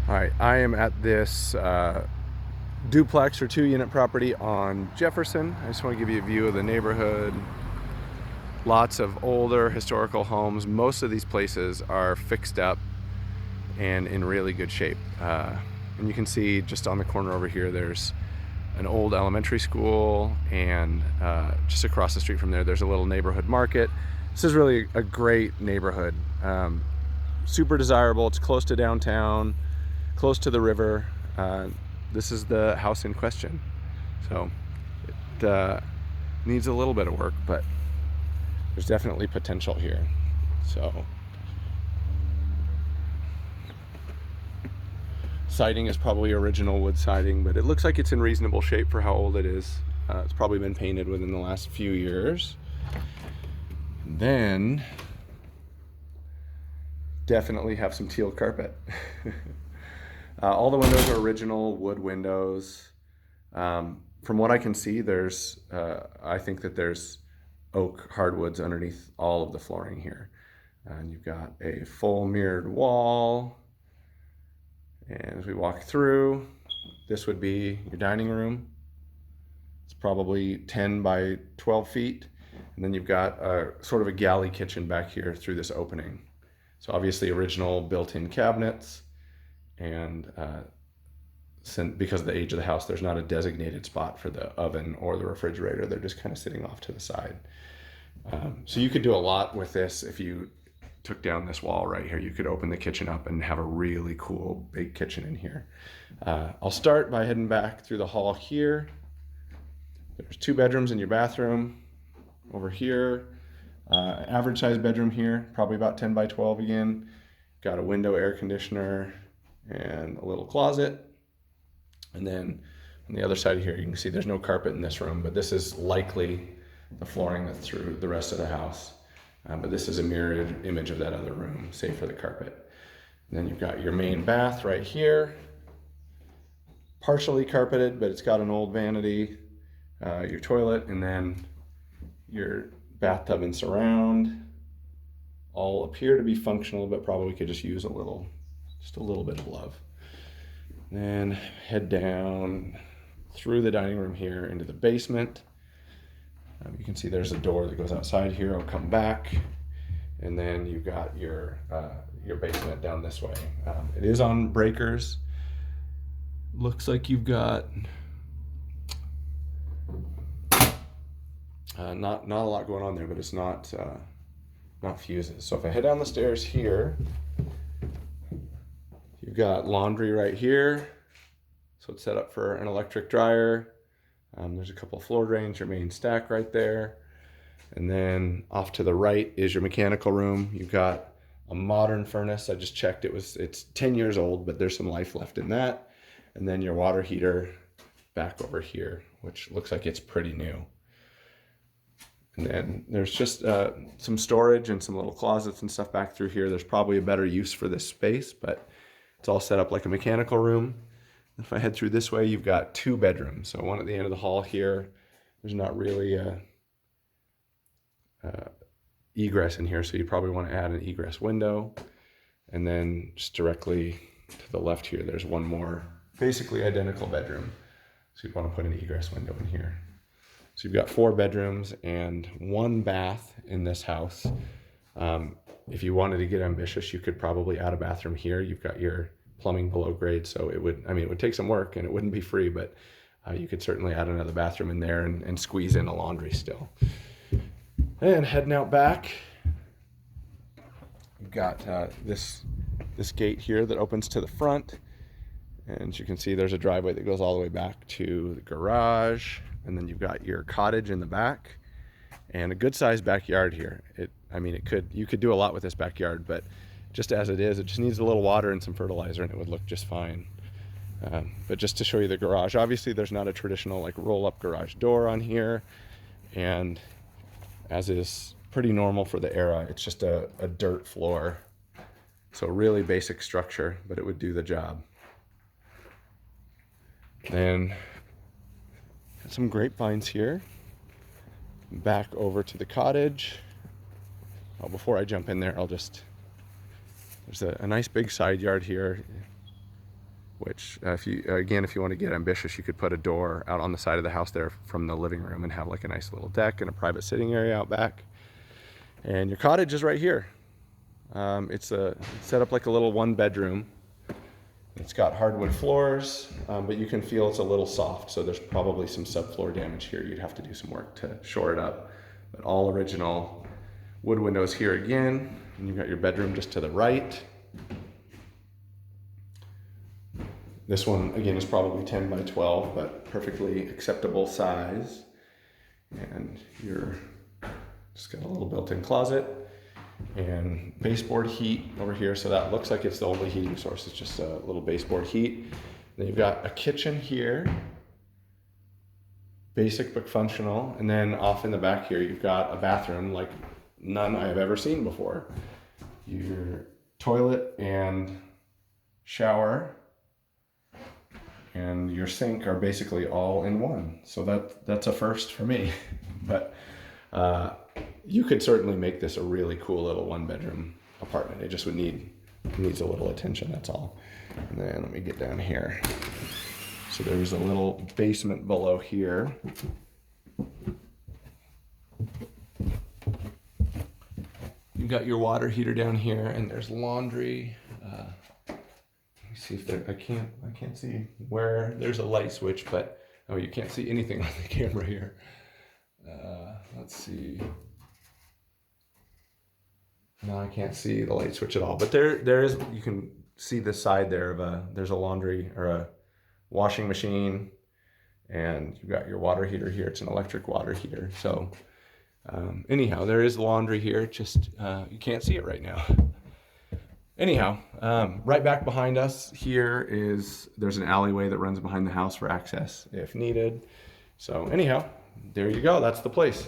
All right, I am at this duplex or 2-unit property on Jefferson. I just want to give you a view of the neighborhood. Lots of older historical homes. Most of these places are fixed up and in really good shape. And you can see just on the corner over here, there's an old elementary school, and just across the street from there, there's a little neighborhood market. This is really a great neighborhood. Super desirable. It's close to downtown, close to the river. This is the house in question. So it needs a little bit of work, but there's definitely potential here. So siding is probably original wood siding, but it looks like it's in reasonable shape for how old it is. It's probably been painted within the last few years. And then definitely have some teal carpet. All the windows are original wood windows. From what I can see, I think that there's oak hardwoods underneath all of the flooring here. And you've got a full mirrored wall. And as we walk through, this would be your dining room. It's probably 10 by 12 feet. And then you've got a sort of a galley kitchen back here through this opening. So obviously original built-in cabinets. And because of the age of the house, there's not a designated spot for the oven or the refrigerator. They're just kind of sitting off to the side. So you could do a lot with this. If you took down this wall right here, you could open the kitchen up and have a really cool big kitchen in here. I'll start by heading back through the hall here. There's 2 bedrooms in your bathroom over here. Average size bedroom here, probably about 10 by 12 again. Got a window, air conditioner, and a little closet. And then on the other side here, you can see there's no carpet in this room, but this is likely the flooring that's through the rest of the house. But this is a mirrored image of that other room, save for the carpet. And then you've got your main bath right here, partially carpeted, but it's got an old vanity, your toilet, and then your bathtub and surround. All appear to be functional, but probably could just use just a little bit of love. Then head down through the dining room here into the basement. You can see there's a door that goes outside here. I'll come back, and then you've got your basement down this way. It is on breakers. Looks like you've got not a lot going on there, but it's not fuses. So if I head down the stairs here, you've got laundry right here. So it's set up for an electric dryer. There's a couple of floor drains, your main stack right there. And then off to the right is your mechanical room. You've got a modern furnace. I just checked, it's 10 years old, but there's some life left in that. And then your water heater back over here, which looks like it's pretty new. And then there's just some storage and some little closets and stuff back through here. There's probably a better use for this space, but it's all set up like a mechanical room. If I head through this way, you've got 2 bedrooms. So one at the end of the hall here. There's not really egress in here, so you probably want to add an egress window. And then just directly to the left here, there's one more basically identical bedroom. So you'd want to put an egress window in here. So you've got 4 bedrooms and 1 bath in this house. If you wanted to get ambitious, you could probably add a bathroom here. You've got your plumbing below grade, so it would take some work and it wouldn't be free, but you could certainly add another bathroom in there and squeeze in a laundry still. And heading out back, you've got this gate here that opens to the front, and as you can see, there's a driveway that goes all the way back to the garage, and then you've got your cottage in the back and a good sized backyard here. You could do a lot with this backyard, but just as it is, it just needs a little water and some fertilizer and it would look just fine. But just to show you the garage, obviously there's not a traditional like roll-up garage door on here, and as is pretty normal for the era, it's just a dirt floor. So really basic structure, but it would do the job. Then got some grapevines here. Back over to the cottage. Well, before I jump in there, there's a nice big side yard here. which if you want to get ambitious, you could put a door out on the side of the house there from the living room and have like a nice little deck and a private sitting area out back. And your cottage is right here. It's set up like a little 1-bedroom. It's got hardwood floors, but you can feel it's a little soft, so there's probably some subfloor damage here. You'd have to do some work to shore it up. But all original wood windows here again, and you've got your bedroom just to the right. This one, again, is probably 10 by 12, but perfectly acceptable size. And you're just got a little built-in closet and baseboard heat over here. So that looks like it's the only heating source. It's just a little baseboard heat. Then you've got a kitchen here, basic but functional. And then off in the back here, you've got a bathroom like none I have ever seen before. Your toilet and shower and your sink are basically all in one. So that's a first for me. But you could certainly make this a really cool little 1-bedroom apartment. It just needs a little attention, that's all. And then let me get down here. So there's a little basement below here. You've got your water heater down here, and there's laundry. Let me see if I can't see where there's a light switch, but oh, you can't see anything on the camera here. Let's see. No, I can't see the light switch at all, but there is, you can see the side there of there's a laundry or a washing machine, and you've got your water heater here. It's an electric water heater. So anyhow, there is laundry here, just you can't see it right now. Anyhow, right back behind us here there's an alleyway that runs behind the house for access if needed. So anyhow, there you go, that's the place.